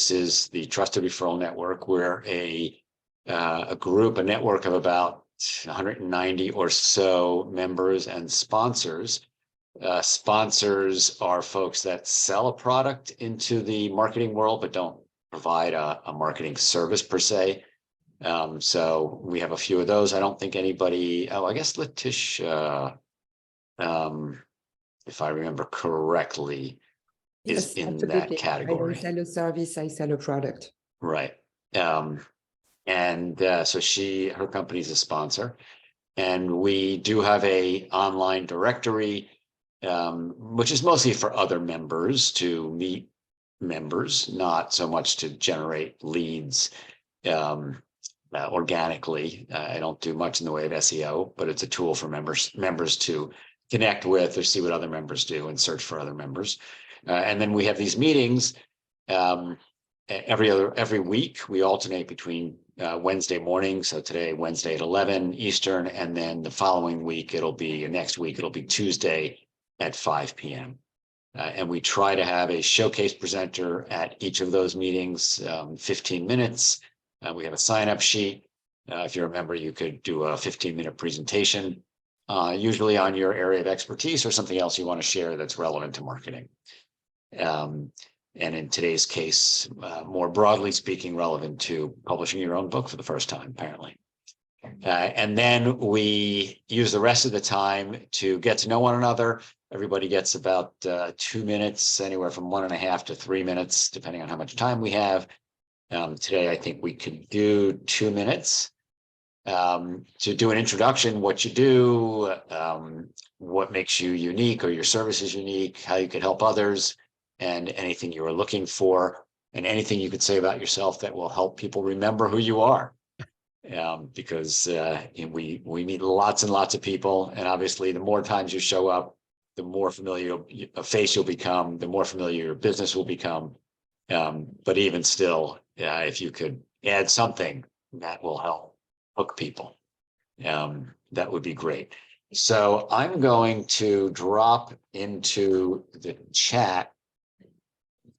This is the Trusted Referral Network. We're a network of about 190 or so members and sponsors. Sponsors are folks that sell a product into the marketing world, but don't provide a marketing service per se. So we have a few of those. I don't think anybody, I guess Laetitia, if I remember correctly, is in that category. I don't sell a service, I sell a product. Right. So her company is a sponsor, and we do have a online directory, which is mostly for other members to meet members, not so much to generate leads organically. I don't do much in the way of SEO, but it's a tool for members to connect with or see what other members do and search for other members. And then we have these meetings every week. We alternate between Wednesday morning. So today, Wednesday at 11 Eastern, and then the following week, next week, it'll be Tuesday at 5 p.m. And we try to have a showcase presenter at each of those meetings, 15 minutes. We have a sign-up sheet. If you're a member, you could do a 15-minute presentation, usually on your area of expertise or something else you want to share that's relevant to marketing. And in today's case, more broadly speaking, relevant to publishing your own book for the first time, apparently. And then we use the rest of the time to get to know one another. Everybody gets about 2 minutes, anywhere from 1.5 to 3 minutes, depending on how much time we have. Today, I think we could do 2 minutes to do an introduction, what you do, what makes you unique or your service is unique, how you could help others, and anything you are looking for, and anything you could say about yourself that will help people remember who you are. Because we meet lots and lots of people, and obviously the more times you show up, the more familiar a face you'll become, the more familiar your business will become. But even still, if you could add something that will help hook people, that would be great. So I'm going to drop into the chat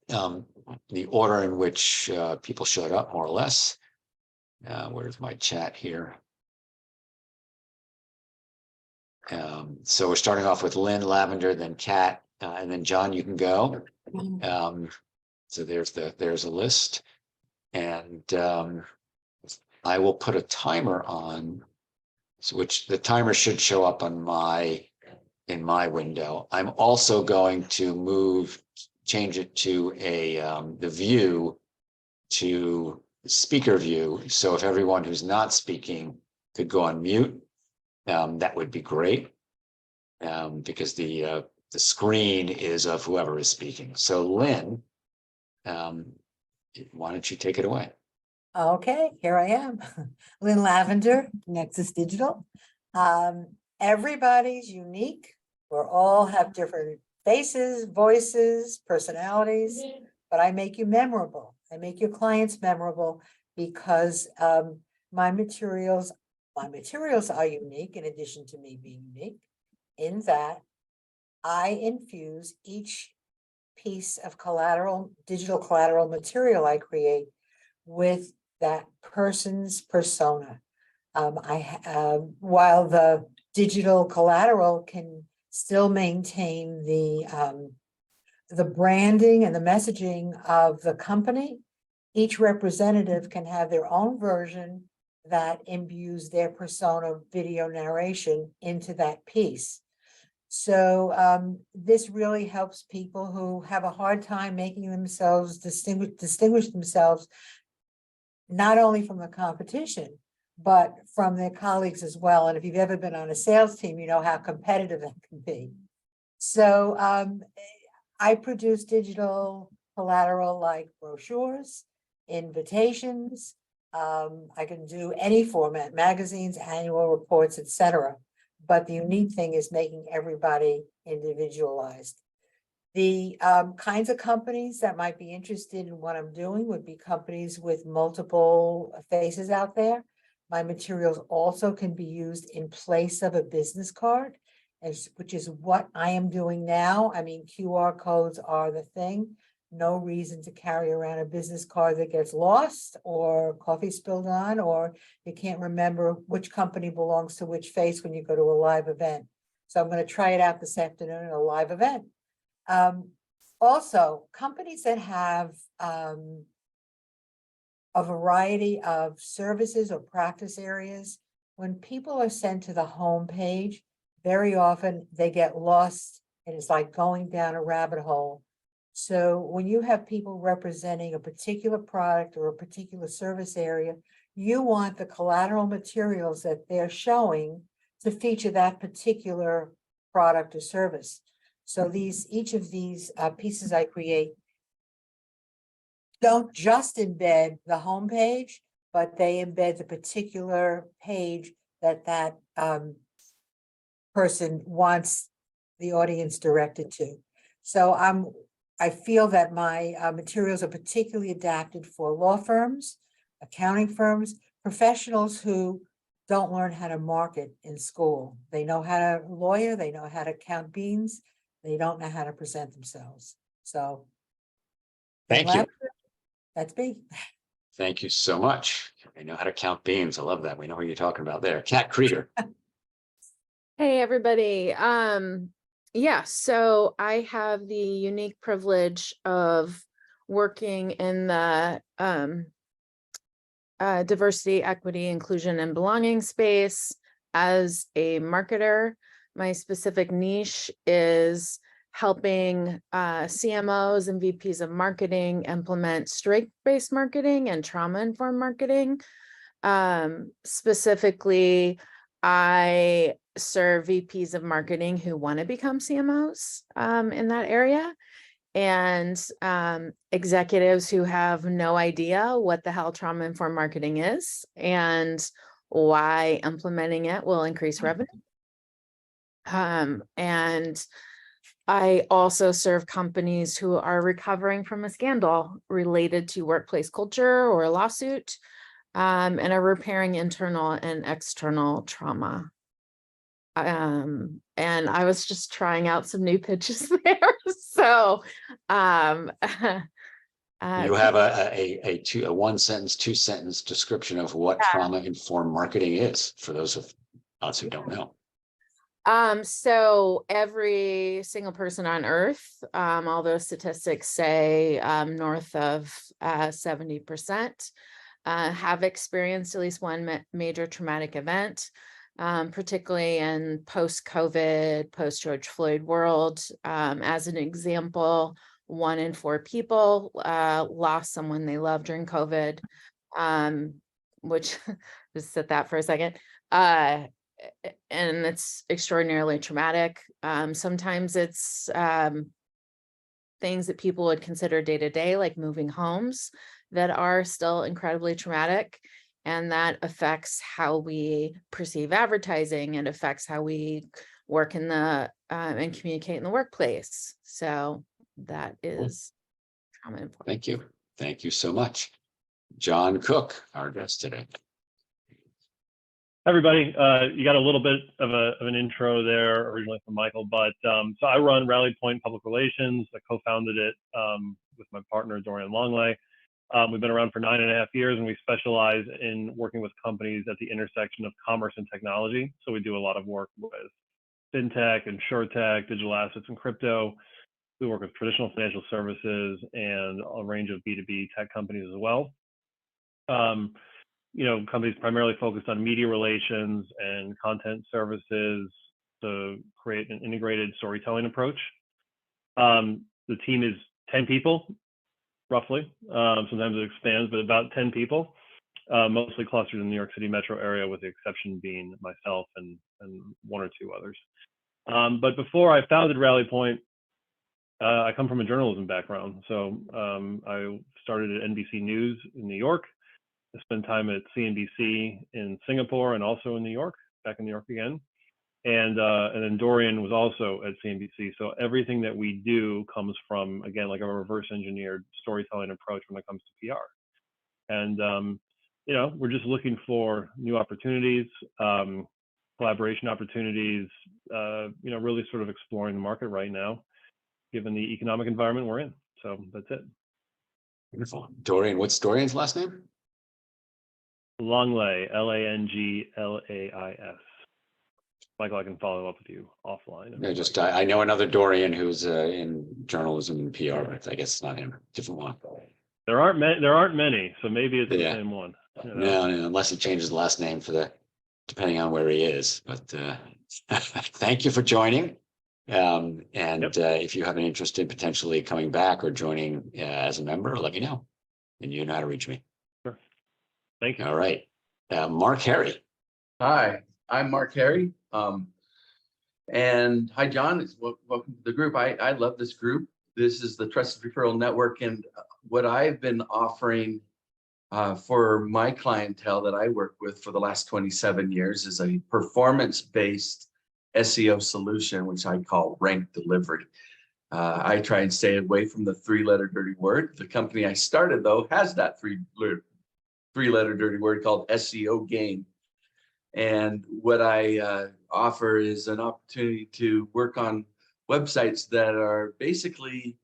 the order in which people showed up, more or less. Where's my chat here? So we're starting off with Lynn Lavender, then Kat, and then John, you can go. So there's a list, and I will put a timer on, which the timer should show up on in my window. I'm also going to change it to the view to speaker view. So if everyone who's not speaking could go on mute, that would be great, because the screen is of whoever is speaking. So Lynn, why don't you take it away? Okay, here I am. Lynn Lavender, Nexus Digital. Everybody's unique. We all have different faces, voices, personalities, but I make you memorable. I make your clients memorable because my materials are unique, in addition to me being unique, in that I infuse each piece of digital collateral material I create with that person's persona. While the digital collateral can still maintain the branding and the messaging of the company, each representative can have their own version that imbues their persona video narration into that piece. So this really helps people who have a hard time making themselves distinguish themselves, not only from the competition, but from their colleagues as well. And if you've ever been on a sales team, you know how competitive that can be. So I produce digital collateral like brochures, invitations. I can do any format, magazines, annual reports, etc. But the unique thing is making everybody individualized. The kinds of companies that might be interested in what I'm doing would be companies with multiple faces out there. My materials also can be used in place of a business card, which is what I am doing now. I mean, QR codes are the thing. no reason to carry around a business card that gets lost or coffee spilled on, or you can't remember which company belongs to which face when you go to a live event. So I'm going to try it out this afternoon at a live event. Also, companies that have a variety of services or practice areas, when people are sent to the home page, very often they get lost and it's like going down a rabbit hole. So when you have people representing a particular product or a particular service area, you want the collateral materials that they're showing to feature that particular product or service. So each of these pieces I create don't just embed the home page, but they embed the particular page that person wants the audience directed to. So I feel that my materials are particularly adapted for law firms, accounting firms, professionals who don't learn how to market in school. They know how to lawyer, they know how to count beans, they don't know how to present themselves. So Thank you. That's me. Thank you so much. I know how to count beans. I love that. We know what you're talking about there. Kat Kreiger. Hey, everybody. Yeah, so I have the unique privilege of working in the diversity, equity, inclusion, and belonging space as a marketer. My specific niche is helping CMOs and VPs of marketing implement strength-based marketing and trauma-informed marketing. Specifically, I serve VPs of marketing who want to become CMOs in that area, and executives who have no idea what the hell trauma-informed marketing is and why implementing it will increase revenue. And I also serve companies who are recovering from a scandal related to workplace culture or a lawsuit, and are repairing internal and external trauma. And I was just trying out some new pitches there. So You have a one sentence, 2-sentence description of what trauma-informed marketing is for those of us who don't know. So every single person on earth, although statistics say north of 70%, have experienced at least one major traumatic event, particularly in post-COVID, post-George Floyd world. As an example, 1 in 4 people lost someone they loved during COVID, which just sit that for a second. And it's extraordinarily traumatic. Sometimes it's things that people would consider day to day, like moving homes, that are still incredibly traumatic. And that affects how we perceive advertising and affects how we work in the and communicate in the workplace. So that is trauma informed. Thank you. Thank you so much. John Cook, our guest today. Everybody, you got a little bit of an intro there originally from Michael, but so I run Rally Point Public Relations. I co-founded it with my partner, Dorian Longley. We've been around for 9.5 years, and we specialize in working with companies at the intersection of commerce and technology. So we do a lot of work with fintech, insurtech, digital assets, and crypto. We work with traditional financial services and a range of B2B tech companies as well. Companies primarily focused on media relations and content services to create an integrated storytelling approach. The team is 10 people, roughly. Sometimes it expands, but about 10 people, mostly clustered in the New York City metro area, with the exception being myself and 1 or 2 others. But before I founded Rally Point, I come from a journalism background. So I started at NBC News in New York. I spent time at CNBC in Singapore and also in New York, back in New York again. And then Dorian was also at CNBC. So everything that we do comes from, again, like a reverse engineered storytelling approach when it comes to PR. And, we're just looking for new opportunities, collaboration opportunities, really sort of exploring the market right now, given the economic environment we're in. So that's it. Wonderful. Dorian, what's Dorian's last name? Longlay, Langlais. Michael, I can follow up with you offline. No, just I know another Dorian who's in journalism and PR, but I guess it's not him. Different one. There aren't many, so maybe it's the Yeah. same one. You know? No, unless he changes the last name depending on where he is. But thank you for joining. If you have an interest in potentially coming back or joining as a member, let me know. And you know how to reach me. Sure. Thank you. All right. Mark Herre. Hi, I'm Mark Herre. And hi, John. Welcome to the group. I love this group. This is the Trusted Referral Network. And what I've been offering for my clientele that I work with for the last 27 years is a performance-based SEO solution, which I call rank delivery. I try and stay away from the three-letter dirty word. The company I started, though, has that three-letter dirty word called SEO game. And what I offer is an opportunity to work on websites that are basically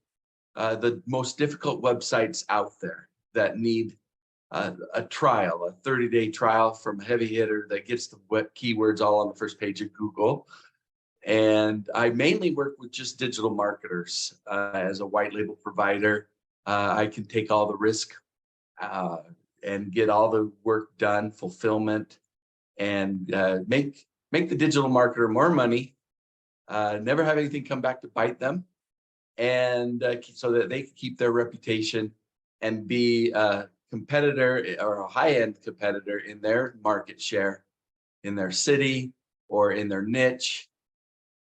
the most difficult websites out there that need a trial, a 30-day trial from a heavy hitter that gets the keywords all on the first page of Google. And I mainly work with just digital marketers as a white label provider. I can take all the risk and get all the work done, fulfillment, and make the digital marketer more money, never have anything come back to bite them, and so that they can keep their reputation and be a competitor or a high-end competitor in their market share, in their city or in their niche.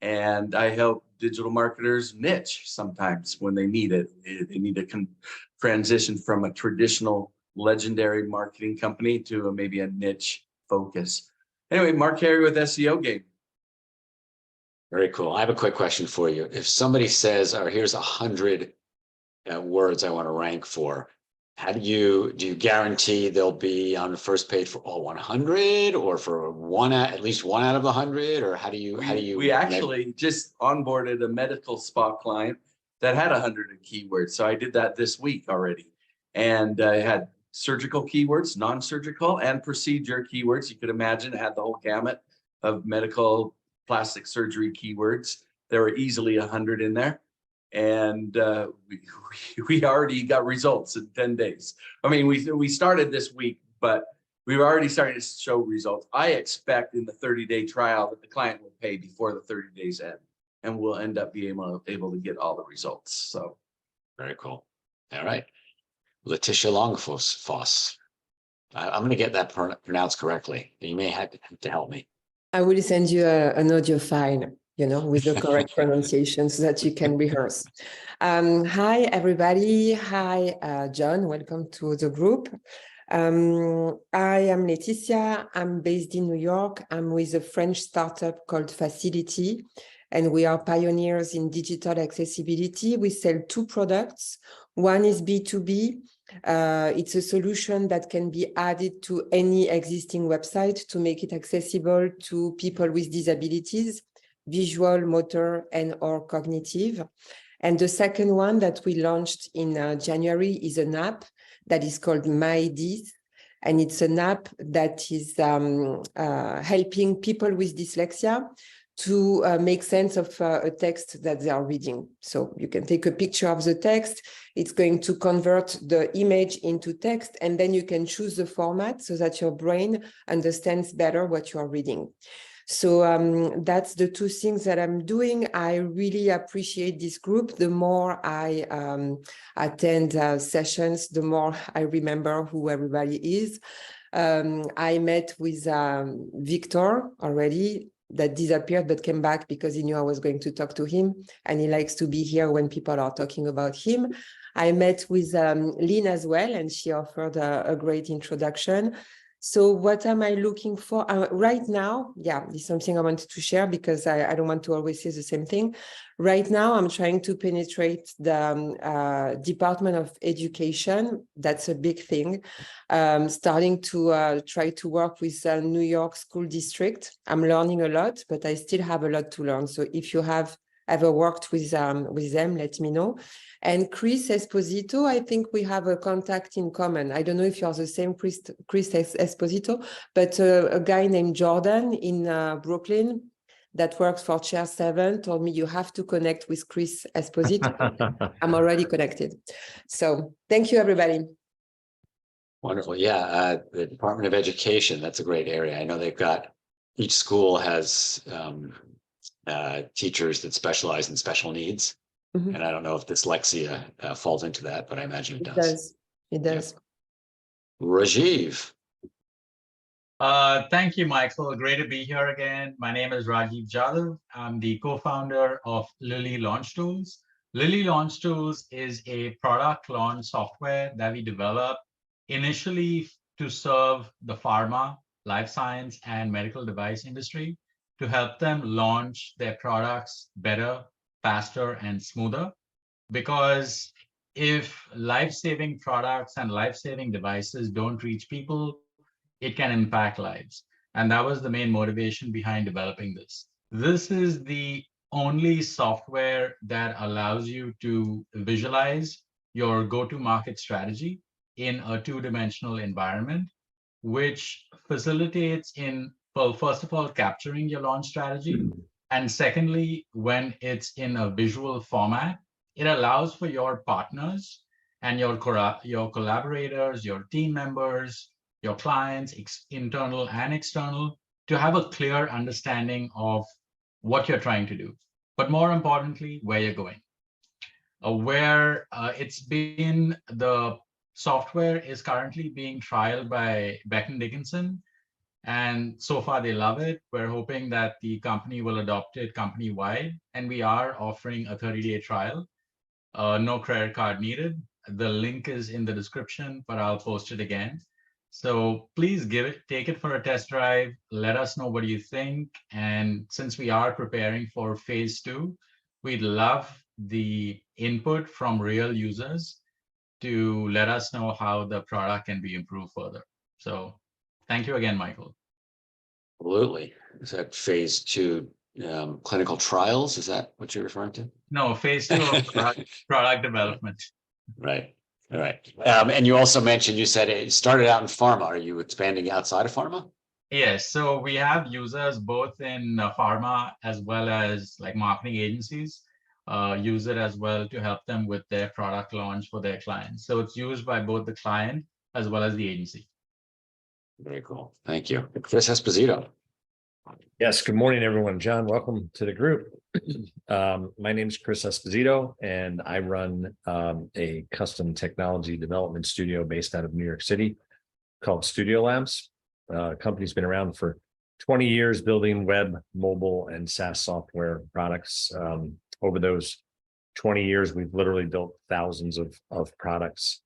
And I help digital marketers niche sometimes when they need it. They need to transition from a traditional legendary marketing company to maybe a niche focus. Anyway, Mark Herre with SEO Game. Very cool. I have a quick question for you. If somebody says, "Oh, here's 100 words I want to rank for," do you guarantee they'll be on the first page for all 100, or for at least one out of the 100, or how do you? We actually just onboarded a medical spa client that had 100 keywords. So I did that this week already, and I had surgical keywords, non-surgical, and procedure keywords. You could imagine it had the whole gamut of medical plastic surgery keywords. There were easily 100 in there. And we already got results in 10 days. I mean, we started this week, but we've already started to show results. I expect in the 30-day trial that the client will pay before the 30 days end, and we'll end up being able to get all the results. So very cool. All right. Laetitia Longuefosse. I'm going to get that pronounced correctly. You may have to help me. I will send you an audio file, with the correct pronunciation so that you can rehearse. Hi, everybody. Hi, John. Welcome to the group. I am Laetitia. I'm based in New York. I'm with a French startup called Facility, and we are pioneers in digital accessibility. We sell two products. One is B2B. It's a solution that can be added to any existing website to make it accessible to people with disabilities, visual, motor, and or cognitive. And the second one that we launched in January is an app that is called MyDis. And it's an app that is helping people with dyslexia to make sense of a text that they are reading. So you can take a picture of the text, it's going to convert the image into text, and then you can choose the format so that your brain understands better what you are reading. So that's the two things that I'm doing. I really appreciate this group. The more I attend sessions, the more I remember who everybody is. I met with Victor already, that disappeared but came back because he knew I was going to talk to him, and he likes to be here when people are talking about him. I met with Lynn as well, and she offered a great introduction. So what am I looking for right now? Yeah, this is something I wanted to share because I don't want to always say the same thing. Right now, I'm trying to penetrate the Department of Education. That's a big thing. Starting to try to work with New York School District. I'm learning a lot, but I still have a lot to learn. So if you have ever worked with them, let me know. And Chris Esposito, I think we have a contact in common. I don't know if you're the same Chris Esposito, but a guy named Jordan in Brooklyn that works for Chair 7 told me you have to connect with Chris Esposito. I'm already connected. So thank you, everybody. Wonderful. Yeah, the Department of Education, that's a great area. I know they've got, each school has teachers that specialize in special needs. Mhm. And I don't know if dyslexia falls into that, but I imagine it It does. does. It does. Rajiv. Thank you, Michael. Great to be here again. My name is Rajiv Jadhav. I'm the co-founder of Lily Launch Tools. Lily Launch Tools is a product launch software that we developed initially to serve the pharma, life science, and medical device industry to help them launch their products better, faster, and smoother. Because if life-saving products and life-saving devices don't reach people, it can impact lives. And that was the main motivation behind developing this. This is the only software that allows you to visualize your go-to-market strategy in a two-dimensional environment, which facilitates in, well, first of all, capturing your launch strategy. And secondly, when it's in a visual format, it allows for your partners and your collaborators, your team members, your clients, internal and external, to have a clear understanding of what you're trying to do, but more importantly, where you're going. The software is currently being trialed by Becton Dickinson, and so far they love it. We're hoping that the company will adopt it company-wide, and we are offering a 30-day trial. No credit card needed. The link is in the description, but I'll post it again. So please take it for a test drive. Let us know what you think. And since we are preparing for phase 2, we'd love the input from real users to let us know how the product can be improved further. So thank you again, Michael. Absolutely. Is that phase 2 clinical trials? Is that what you're referring to? No, phase 2 of product development. Right. All right. And you also mentioned, you said it started out in pharma. Are you expanding outside of pharma? Yes. So we have users both in pharma as well as like marketing agencies use it as well to help them with their product launch for their clients. So it's used by both the client as well as the agency. Very cool. Thank you. Chris Esposito. Yes, good morning, everyone. John, welcome to the group. My name is Chris Esposito, and I run a custom technology development studio based out of New York City called Studio Labs. Company's been around for 20 years building web, mobile, and SaaS software products. Over those 20 years, we've literally built thousands of products.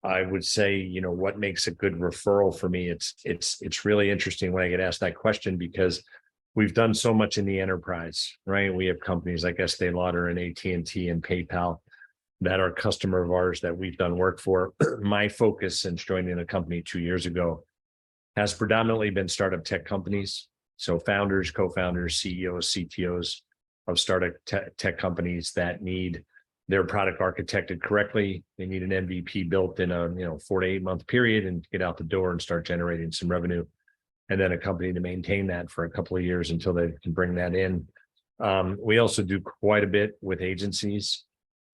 I would say, you know, what makes a good referral for me, it's really interesting when I get asked that question, because we've done so much in the enterprise, right? We have companies like Estee Lauder and AT&T and PayPal that are customer of ours that we've done work for. My focus since joining the company 2 years ago has predominantly been startup tech companies. So founders, co-founders, CEOs, CTOs of startup tech companies that need their product architected correctly. They need an MVP built in a 4 to 8 month period and get out the door and start generating some revenue. And then a company to maintain that for a couple of years until they can bring that in. We also do quite a bit with agencies.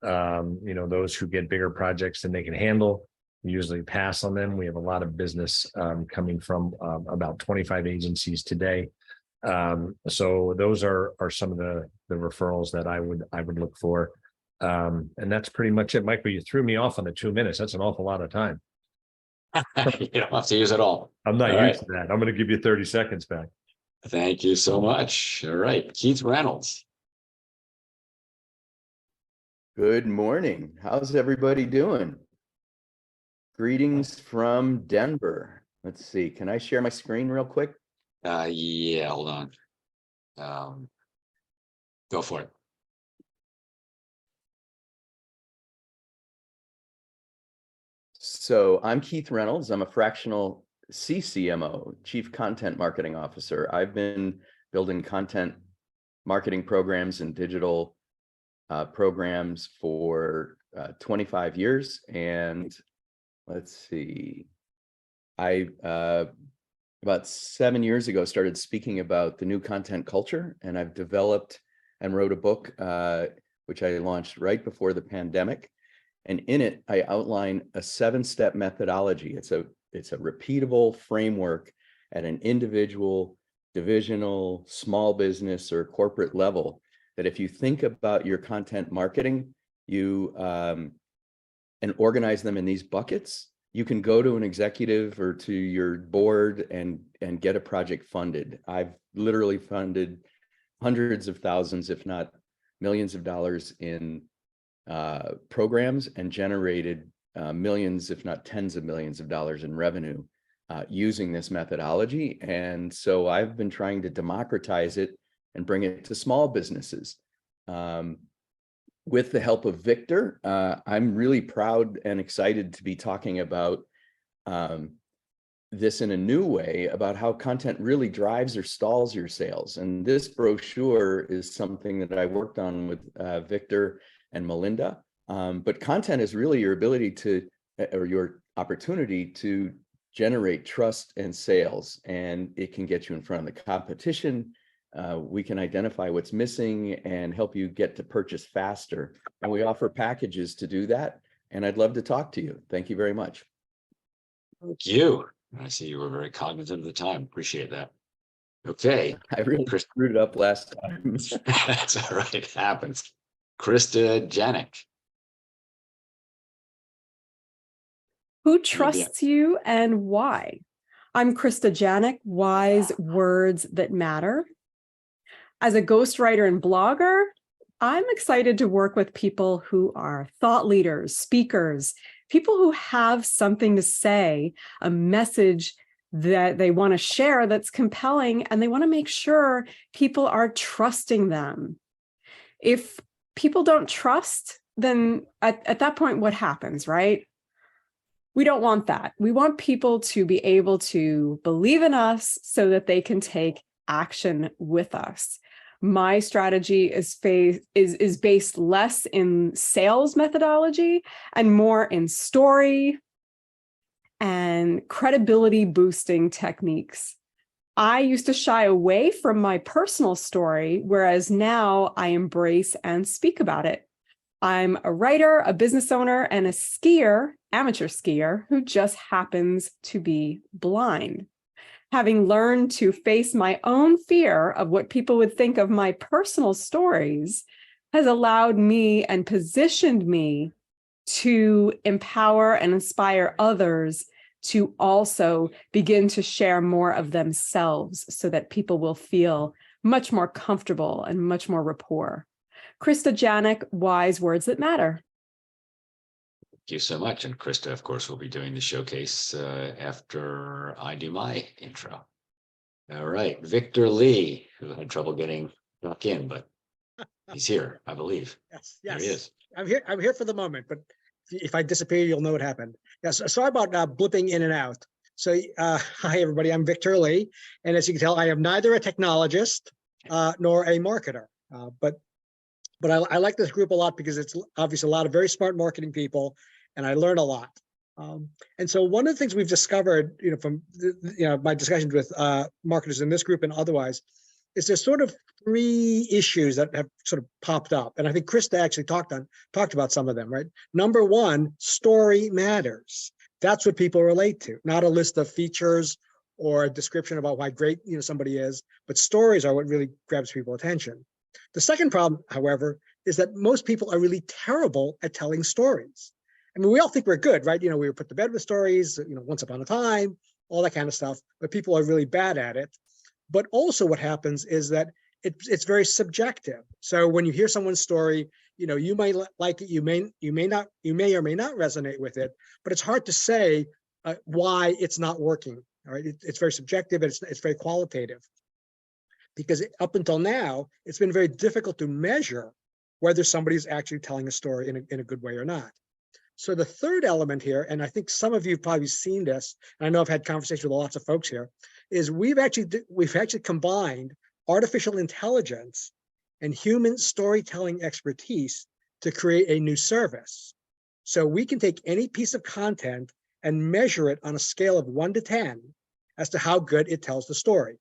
Those who get bigger projects than they can handle, we usually pass on them. We have a lot of business coming from about 25 agencies today. So those are some of the referrals that I would look for. And that's pretty much it. Michael, you threw me off on the 2 minutes. That's an awful lot of time. You don't have to use it all. I'm not All used to that. I'm going to give you 30 seconds back. Thank you so much. All right, Keith Reynolds. Good morning. How's everybody doing? Greetings from Denver. Let's see. Can I share my screen real quick? Yeah, hold on. Go for it. So I'm Keith Reynolds. I'm a fractional CCMO, Chief Content Marketing Officer. I've been building content marketing programs and digital programs for 25 years. And let's see, I about 7 years ago started speaking about the new content culture, and I've developed and wrote a book which I launched right before the pandemic. And in it, I outline a 7-step methodology. It's a repeatable framework at an individual, divisional, small business, or corporate level, that if you think about your content marketing, you and organize them in these buckets, you can go to an executive or to your board and get a project funded. I've literally funded hundreds of thousands, if not millions of dollars in programs, and generated millions, if not tens of millions of dollars in revenue using this methodology. And so I've been trying to democratize it and bring it to small businesses. With the help of Victor, I'm really proud and excited to be talking about this in a new way, about how content really drives or stalls your sales. And this brochure is something that I worked on with Victor and Melinda. But content is really your ability to, or your opportunity to generate trust and sales, and it can get you in front of the competition. We can identify what's missing and help you get to purchase faster. And we offer packages to do that. And I'd love to talk to you. Thank you very much. Thank you. I see you were very cognizant of the time. Appreciate that. Okay. I really screwed it up last time. That's all right. It happens. Krista Giannak. Who trusts you and why? I'm Krista Giannak, Wise Words That Matter. As a ghostwriter and blogger, I'm excited to work with people who are thought leaders, speakers, people who have something to say, a message that they want to share that's compelling, and they want to make sure people are trusting them. If people don't trust, then at that point, what happens, right? We don't want that. We want people to be able to believe in us so that they can take action with us. My strategy is based less in sales methodology and more in story and credibility boosting techniques. I used to shy away from my personal story, whereas now I embrace and speak about it. I'm a writer, a business owner, and a skier, amateur skier, who just happens to be blind. Having learned to face my own fear of what people would think of my personal stories has allowed me and positioned me to empower and inspire others to also begin to share more of themselves so that people will feel much more comfortable and much more rapport. Krista Giannak, Wise Words That Matter. Thank you so much. And Krista, of course, will be doing the showcase after I do my intro. All right. Victor Lee, who had trouble getting back in, but he's here, I believe. Yes, There he is. I'm here for the moment, but if I disappear, you'll know what happened. Yes, sorry about blipping in and out. So, hi, everybody. I'm Victor Lee. And as you can tell, I am neither a technologist nor a marketer, but I like this group a lot because it's obviously a lot of very smart marketing people, and I learn a lot. And so one of the things we've discovered, from my discussions with marketers in this group and otherwise, is there's sort of 3 issues that have sort of popped up, and I think Krista actually talked about some of them. Right? Number 1, story matters. That's what people relate to, not a list of features or a description about why great somebody is, but stories are what really grabs people's attention. The second problem, however, is that most people are really terrible at telling stories. I mean, we all think we're good, right? We were put to bed with stories, once upon a time, all that kind of stuff, but people are really bad at it. But also what happens is that it's very subjective. So when you hear someone's story, you might like it, you may or may not resonate with it, but it's hard to say why it's not working. All right, it's very subjective, and it's very qualitative. Because up until now, it's been very difficult to measure whether somebody's actually telling a story in a good way or not. So the third element here, and I think some of you have probably seen this, and I know I've had conversations with lots of folks here, is we've actually combined artificial intelligence and human storytelling expertise to create a new service. So we can take any piece of content and measure it on a scale of 1 to 10 as to how good it tells the story.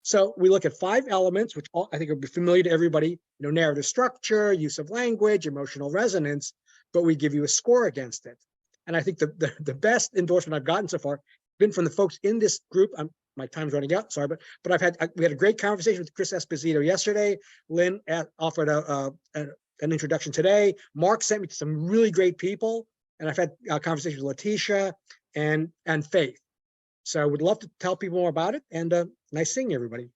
So we look at 5 elements, which I think will be familiar to everybody, narrative structure, use of language, emotional resonance, but we give you a score against it. And I think the best endorsement I've gotten so far been from the folks in this group. My time's running out, sorry, but we had a great conversation with Chris Esposito yesterday. Lynn offered an introduction today. Mark sent me to some really great people, and I've had a conversation with Laetitia and Faith. So I would love to tell people more about it, and nice seeing everybody.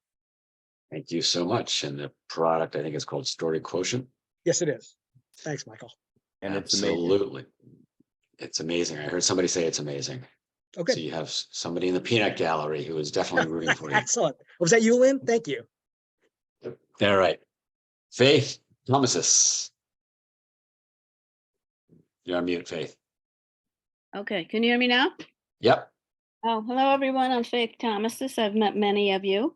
Thank you so much. And the product, I think, is called Story Quotient. Yes, it is. Thanks, Michael. And Absolutely. It's amazing. I heard somebody say it's amazing. Okay. So you have somebody in the peanut gallery who is definitely rooting for you. Excellent. Was that you, Lynn? Thank you. All right. Faith Tomases. You're on mute, Faith. Okay, can you hear me now? Yep. Oh, hello, everyone. I'm Faith Tomases. I've met many of you,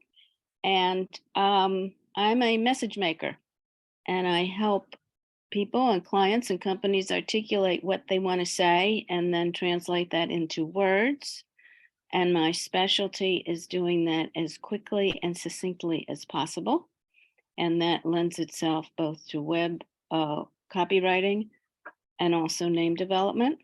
and I'm a message maker, and I help people and clients and companies articulate what they want to say and then translate that into words. And my specialty is doing that as quickly and succinctly as possible. And that lends itself both to web copywriting and also name development.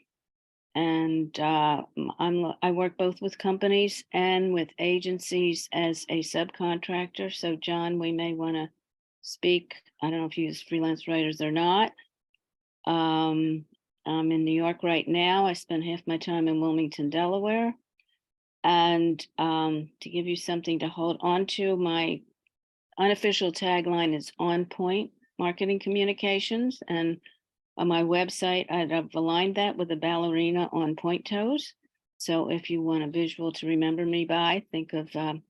And I work both with companies and with agencies as a subcontractor. So John, we may want to speak. I don't know if you use freelance writers or not. I'm in New York right now. I spend half my time in Wilmington, Delaware. And to give you something to hold on to, my unofficial tagline is On Point Marketing Communications. And on my website, I've aligned that with a ballerina on point toes. So if you want a visual to remember me by, think of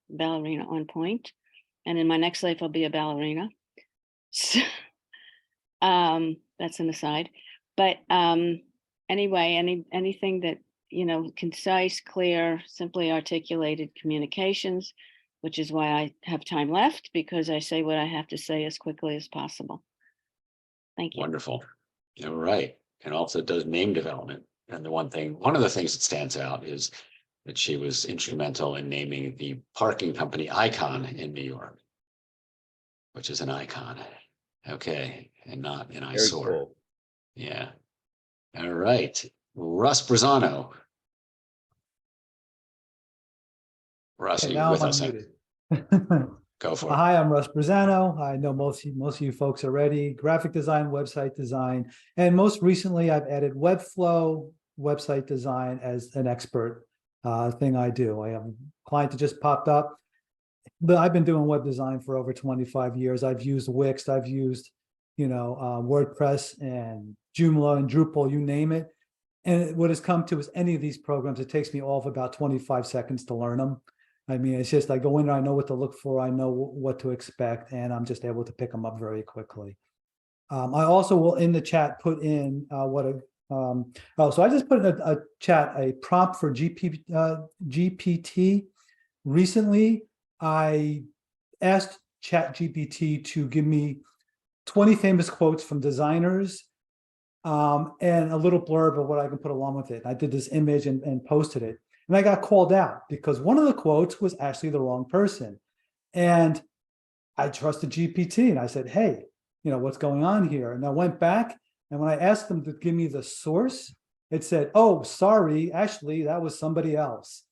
ballerina on point. And in my next life, I'll be a ballerina. So, that's an aside. But anyway, anything that, concise, clear, simply articulated communications, which is why I have time left, because I say what I have to say as quickly as possible. Thank you. Wonderful. All right. And also does name development. And one of the things that stands out is that she was instrumental in naming the parking company Icon in New York, which is an icon. Okay. And not an eyesore. Cool. Yeah. All right. Russ Bruzzano. Russ, are Okay, you now with I'm us? unmuted. Go for it. Hi, I'm Russ Bruzzano. I know most of you folks already. Graphic design, website design, and most recently I've added Webflow, website design as an expert thing I do. I have a client that just popped up. But I've been doing web design for over 25 years. I've used Wix, I've used, WordPress and Joomla and Drupal, you name it. And what has come to is any of these programs, it takes me all of about 25 seconds to learn them. I mean, it's just I go in there, I know what to look for, I know what to expect, and I'm just able to pick them up very quickly. I also will in the chat put in so I just put in a chat, a prompt for GPT. Recently, I asked ChatGPT to give me 20 famous quotes from designers and a little blurb of what I can put along with it. I did this image and posted it. And I got called out because one of the quotes was actually the wrong person. And I trusted GPT and I said, hey, what's going on here? And I went back, and when I asked them to give me the source, it said, oh, sorry, actually, that was somebody else.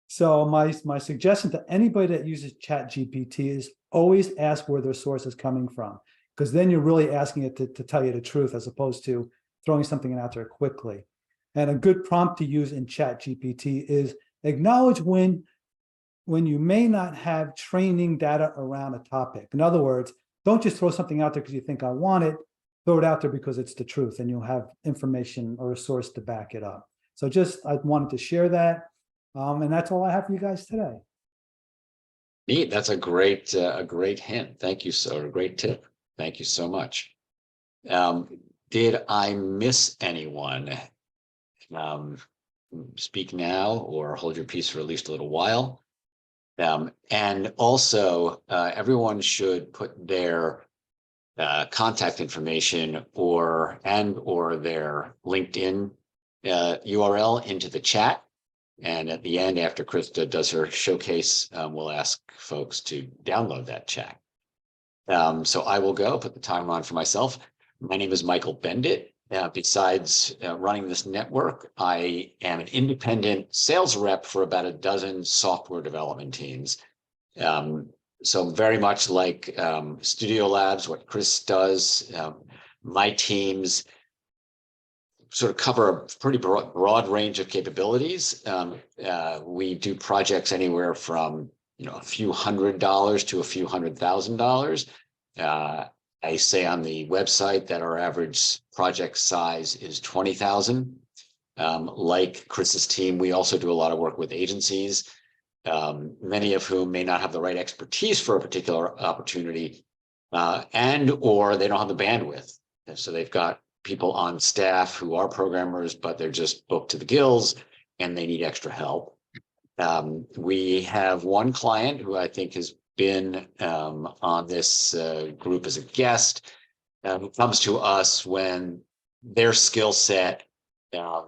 So my suggestion to anybody that uses ChatGPT is always ask where their source is coming from, because then you're really asking it to tell you the truth as opposed to throwing something out there quickly. And a good prompt to use in ChatGPT is acknowledge when you may not have training data around a topic. In other words, don't just throw something out there because you think I want it, throw it out there because it's the truth and you'll have information or a source to back it up. So I wanted to share that. And that's all I have for you guys today. Neat. That's a great hint. Thank you. A great tip. Thank you so much. Did I miss anyone? Speak now or hold your peace for at least a little while. And also, everyone should put their contact information or their LinkedIn URL into the chat. And at the end, after Krista does her showcase, we'll ask folks to download that chat. So I will go put the timer on for myself. My name is Michael Bendit. Besides running this network, I am an independent sales rep for about a dozen software development teams. So very much like Studio Labs, what Chris does, my teams sort of cover a pretty broad range of capabilities. We do projects anywhere from a few $100s to a few $100,000. I say on the website that our average project size is 20,000. Like Chris's team, we also do a lot of work with agencies, many of whom may not have the right expertise for a particular opportunity, and or they don't have the bandwidth. And so they've got people on staff who are programmers, but they're just booked to the gills and they need extra help. We have one client who I think has been on this group as a guest, who comes to us when their skill set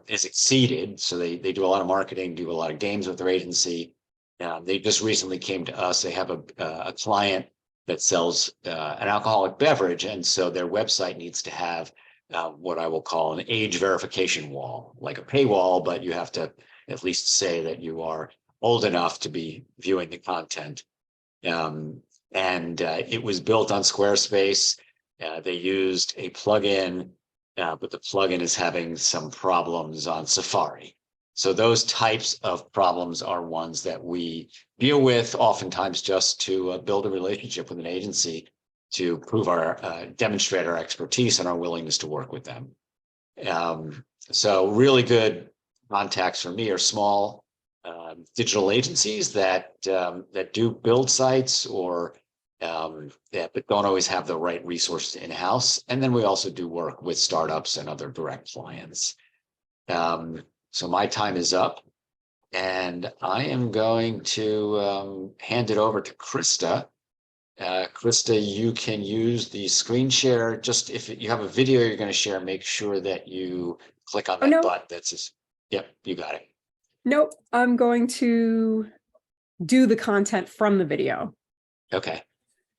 is exceeded. So they do a lot of marketing, do a lot of games with their agency. They just recently came to us. They have a client that sells an alcoholic beverage, and so their website needs to have what I will call an age verification wall, like a paywall, but you have to at least say that you are old enough to be viewing the content. It was built on Squarespace. They used a plugin, but the plugin is having some problems on Safari. So those types of problems are ones that we deal with oftentimes just to build a relationship with an agency to prove demonstrate our expertise and our willingness to work with them. So really good contacts for me are small digital agencies that do build sites or but don't always have the right resources in-house. And then we also do work with startups and other direct clients. So my time is up, and I am going to hand it over to Krista. Krista, you can use the screen share. Just if you have a video you're going to share, make sure that you click on that button. That's just, yep, you got it. Nope, I'm going to do the content from the video. Okay.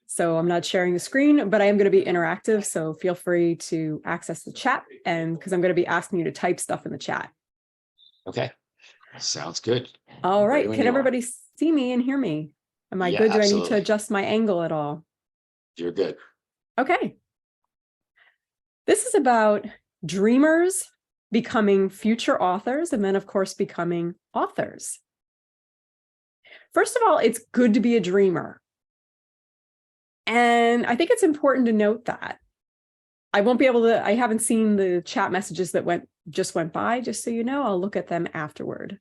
So I'm not sharing the screen, but I am going to be interactive. So feel free to access the chat, and because I'm going to be asking you to type stuff in the chat. Okay, sounds good. All right, can everybody see me and hear me? Am I good? Do I need to adjust my angle at all? You're good. Okay. This is about dreamers becoming future authors, and then of course becoming authors. First of all, it's good to be a dreamer. And I think it's important to note that. I won't be able to, I haven't seen the chat messages that just went by, just so you know. I'll look at them afterward.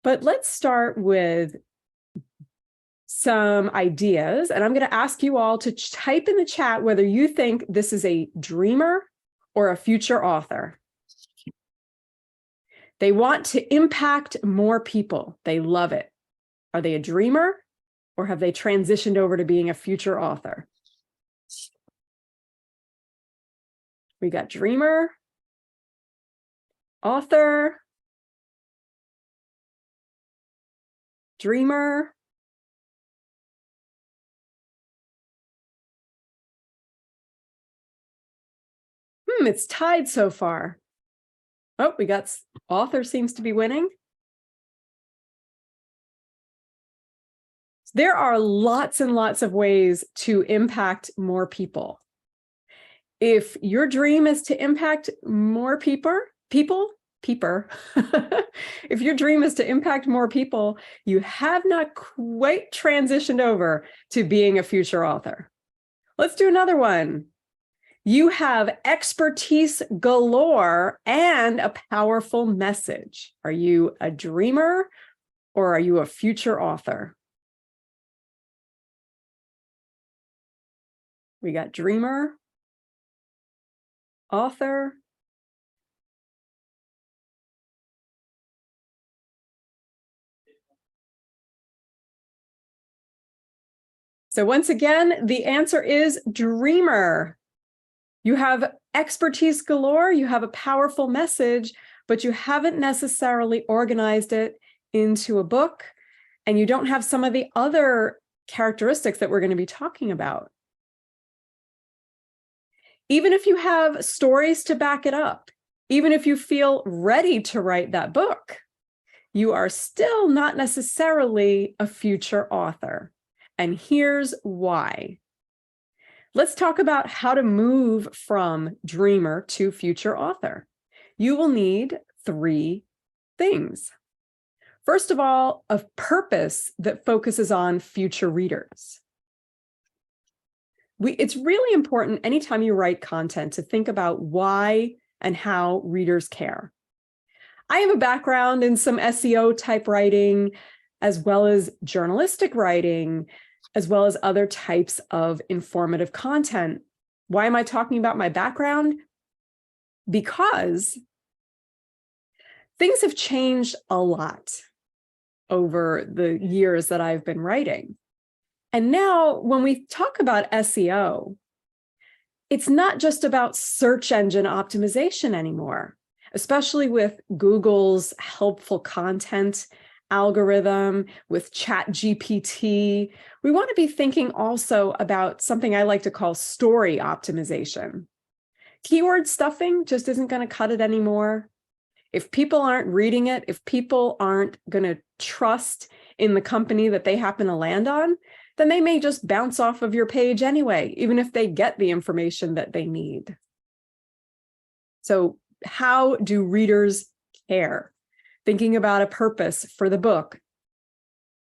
But let's start with some ideas, and I'm going to ask you all to type in the chat whether you think this is a dreamer or a future author. They want to impact more people. They love it. Are they a dreamer, or have they transitioned over to being a future author? We got dreamer, author, dreamer, it's tied so far. Oh, we got author seems to be winning. There are lots and lots of ways to impact more people. If your dream is to impact more people, if your dream is to impact more people, you have not quite transitioned over to being a future author. Let's do another one. You have expertise galore and a powerful message. Are you a dreamer or are you a future author? We got dreamer, author, So once again, the answer is dreamer. You have expertise galore, you have a powerful message, but you haven't necessarily organized it into a book, and you don't have some of the other characteristics that we're going to be talking about. Even if you have stories to back it up, even if you feel ready to write that book, you are still not necessarily a future author. And here's why. Let's talk about how to move from dreamer to future author. You will need 3 things. First of all, a purpose that focuses on future readers. It's really important anytime you write content to think about why and how readers care. I have a background in some SEO type writing, as well as journalistic writing, as well as other types of informative content. Why am I talking about my background? Because things have changed a lot over the years that I've been writing. And now when we talk about SEO, it's not just about search engine optimization anymore, especially with Google's helpful content algorithm, with ChatGPT. We want to be thinking also about something I like to call story optimization. Keyword stuffing just isn't going to cut it anymore. If people aren't reading it, if people aren't going to trust in the company that they happen to land on, then they may just bounce off of your page anyway, even if they get the information that they need. So how do readers care? Thinking about a purpose for the book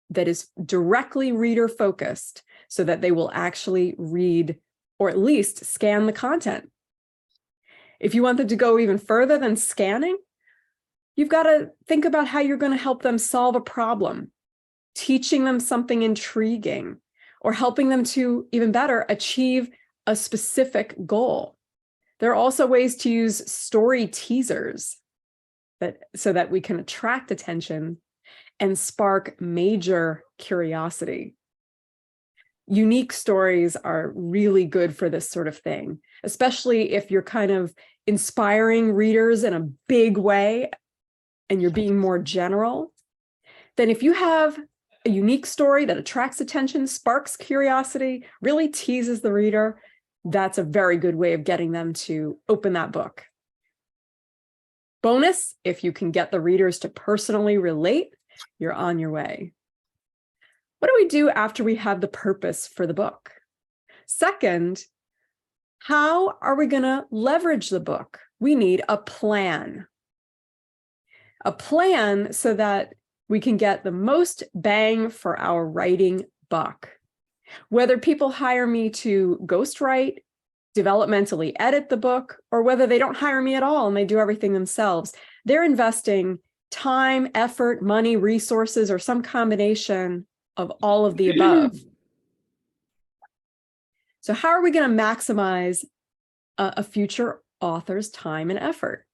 that is directly reader focused so that they will actually read or at least scan the content. If you want them to go even further than scanning, you've got to think about how you're going to help them solve a problem, teaching them something intriguing, or helping them to, even better, achieve a specific goal. There are also ways to use story teasers so that we can attract attention and spark major curiosity. Unique stories are really good for this sort of thing, especially if you're kind of inspiring readers in a big way and you're being more general. Then if you have a unique story that attracts attention, sparks curiosity, really teases the reader, that's a very good way of getting them to open that book. Bonus, if you can get the readers to personally relate, you're on your way. What do we do after we have the purpose for the book? Second, how are we going to leverage the book? We need a plan. A plan so that we can get the most bang for our writing buck. Whether people hire me to ghostwrite, developmentally edit the book, or whether they don't hire me at all and they do everything themselves, they're investing time, effort, money, resources, or some combination of all of the above. So how are we going to maximize a future author's time and effort?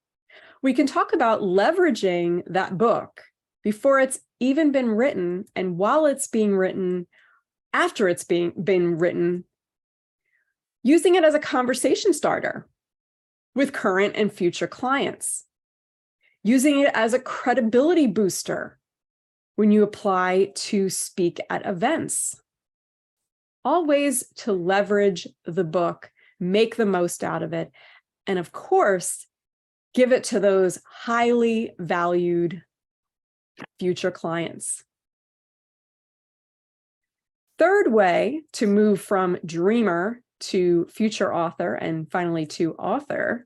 We can talk about leveraging that book before it's even been written and while it's being written, after it's been written, using it as a conversation starter with current and future clients, using it as a credibility booster when you apply to speak at events. All ways to leverage the book, make the most out of it, and of course, give it to those highly valued future clients. Third way to move from dreamer to future author and finally to author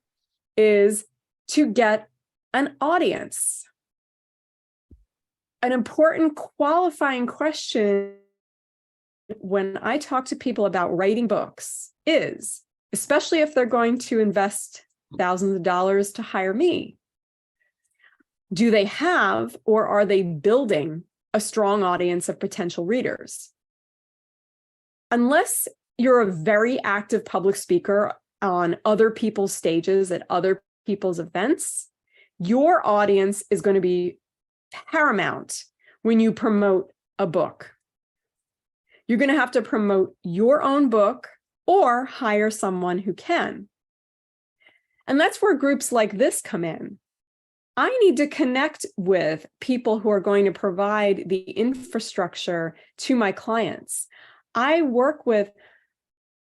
is to get an audience. An important qualifying question when I talk to people about writing books is, especially if they're going to invest thousands of dollars to hire me, do they have or are they building a strong audience of potential readers? Unless you're a very active public speaker on other people's stages at other people's events, your audience is going to be paramount when you promote a book. You're going to have to promote your own book or hire someone who can. And that's where groups like this come in. I need to connect with people who are going to provide the infrastructure to my clients. I work with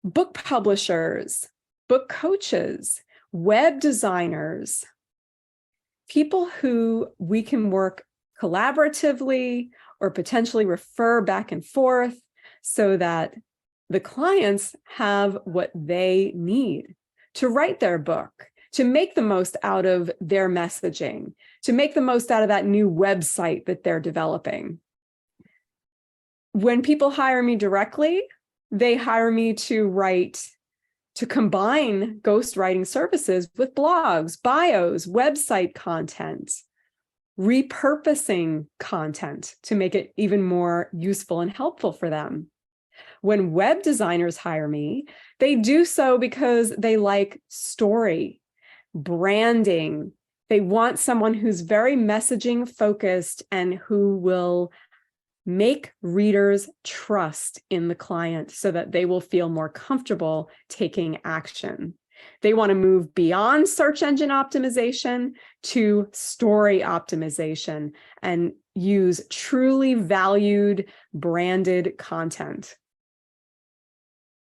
book publishers, book coaches, web designers, people who we can work collaboratively or potentially refer back and forth so that the clients have what they need to write their book, to make the most out of their messaging, to make the most out of that new website that they're developing. When people hire me directly, they hire me to combine ghostwriting services with blogs, bios, website content, repurposing content to make it even more useful and helpful for them. When web designers hire me, they do so because they like story, branding. They want someone who's very messaging focused and who will make readers trust in the client so that they will feel more comfortable taking action. They want to move beyond search engine optimization to story optimization and use truly valued branded content.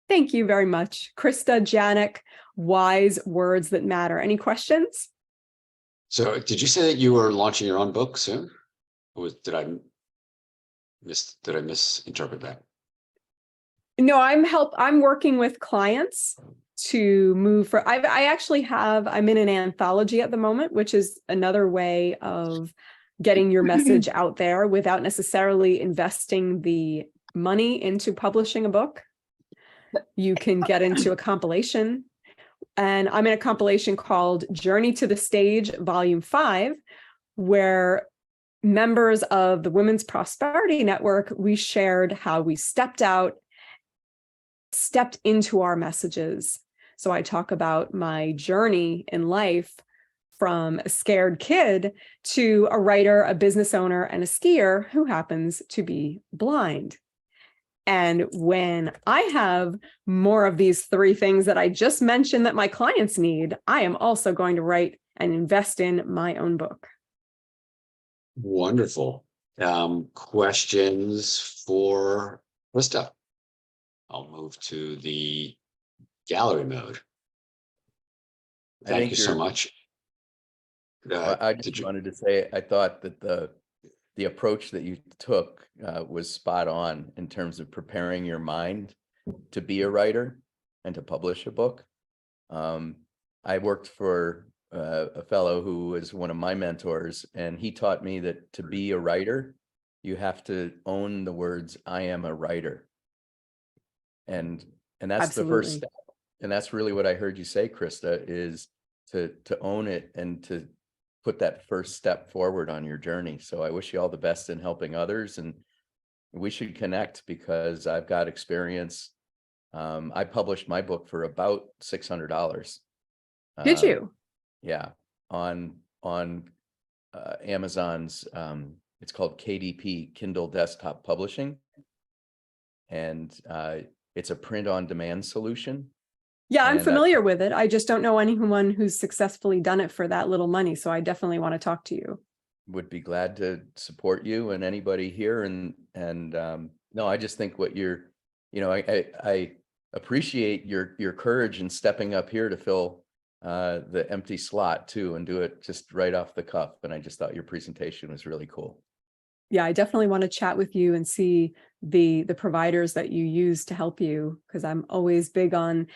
Thank you very much, Krista, Giannak, Wise Words That Matter. Any questions? So did you say that you were launching your own book soon? Or did I misinterpret that? No, I'm working with clients to move for, I'm in an anthology at the moment, which is another way of getting your message out there without necessarily investing the money into publishing a book. You can get into a compilation, and I'm in a compilation called Journey to the Stage, Volume 5, where members of the Women's Prosperity Network, we shared how we stepped into our messages. So I talk about my journey in life from a scared kid to a writer, a business owner, and a skier who happens to be blind. And when I have more of these three things that I just mentioned that my clients need, I am also going to write and invest in my own book. Wonderful. Questions for Krista? I'll move to the gallery mode. Thank you so much. I just wanted to say, I thought that the approach that you took was spot on in terms of preparing your mind to be a writer and to publish a book. I worked for a fellow who was one of my mentors, and he taught me that to be a writer, you have to own the words, I am a writer. And that's the first step. And that's really what I heard you say, Krista, is to own it and to put that first step forward on your journey. So I wish you all the best in helping others, and we should connect because I've got experience. I published my book for about $600. Did you? Yeah, on Amazon's, it's called KDP, Kindle Desktop Publishing. And it's a print-on-demand solution. Yeah, I'm familiar with it. I just don't know anyone who's successfully done it for that little money. So I definitely want to talk to you. Would be glad to support you and anybody here. And no, I just think what I appreciate your courage in stepping up here to fill the empty slot too, and do it just right off the cuff. And I just thought your presentation was really cool. Yeah, I definitely want to chat with you and see the providers that you use to help you, because I'm always big on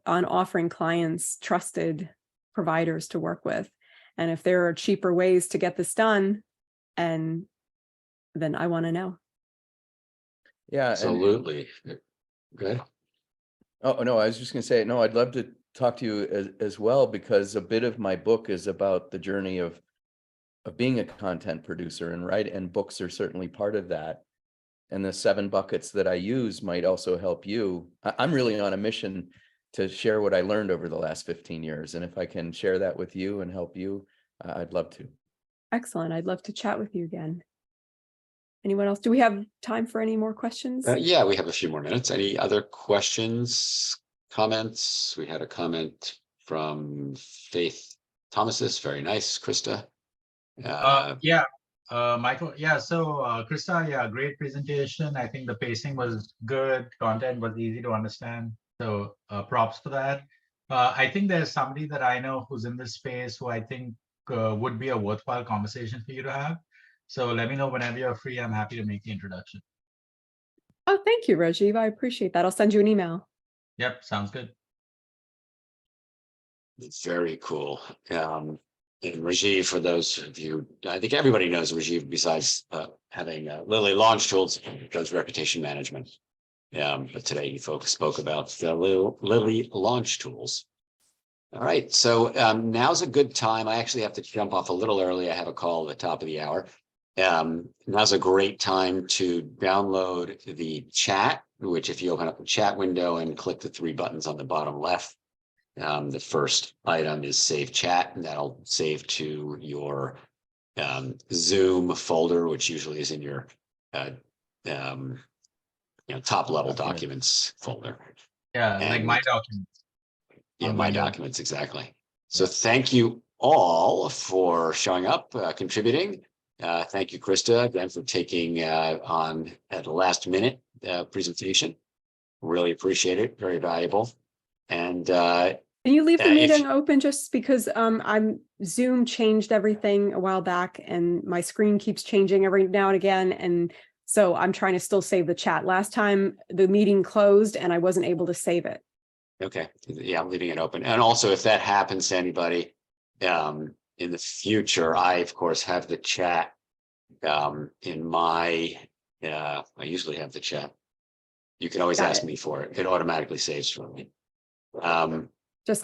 offering clients trusted providers to work with. And if there are cheaper ways to get this done, and then I want to know. Yeah, absolutely. Good. Oh, no, I was just going to say, no, I'd love to talk to you as well, because a bit of my book is about the journey of being a content producer, and books are certainly part of that. And the 7 buckets that I use might also help you. I'm really on a mission to share what I learned over the last 15 years. And if I can share that with you and help you, I'd love to. Excellent. I'd love to chat with you again. Anyone else? Do we have time for any more questions? Yeah, we have a few more minutes. Any other questions, comments? We had a comment from Faith Tomases. Very nice, Krista. Michael, yeah, so Krista, yeah, great presentation. I think the pacing was good, content was easy to understand. So props for that. I think there's somebody that I know who's in this space who I think would be a worthwhile conversation for you to have. So let me know whenever you're free. I'm happy to make the introduction. Oh, thank you, Rajiv. I appreciate that. I'll send you an email. Yep, sounds good. Very cool. And Rajiv, for those of you, I think everybody knows Rajiv besides having Lily Launch Tools, does reputation management. But today he spoke about the Lily Launch Tools. All right, so now's a good time. I actually have to jump off a little early. I have a call at the top of the hour. Now's a great time to download the chat, which if you open up the chat window and click the 3 buttons on the bottom left, the first item is save chat, and that'll save to your Zoom folder, which usually is in your top level documents folder. Yeah, like my documents. Yeah, my documents, exactly. So thank you all for showing up, contributing. Thank you, Krista, again, for taking on at the last minute presentation. Really appreciate it. Very valuable. And can you leave the meeting open just because I'm Zoom changed everything a while back and my screen keeps changing every now and again. And so I'm trying to still save the chat. Last time the meeting closed and I wasn't able to save it. Okay. Yeah, I'm leaving it open. And also if that happens to anybody in the future, I of course have the chat in my I usually have the chat. You can always ask me for it. It automatically saves for me.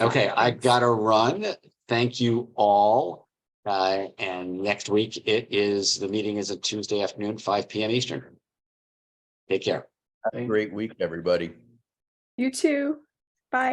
Okay, I gotta run. Thank you all. And next week the meeting is a Tuesday afternoon, 5 p.m. Eastern. Take care. Have a great week, everybody. You too. Bye.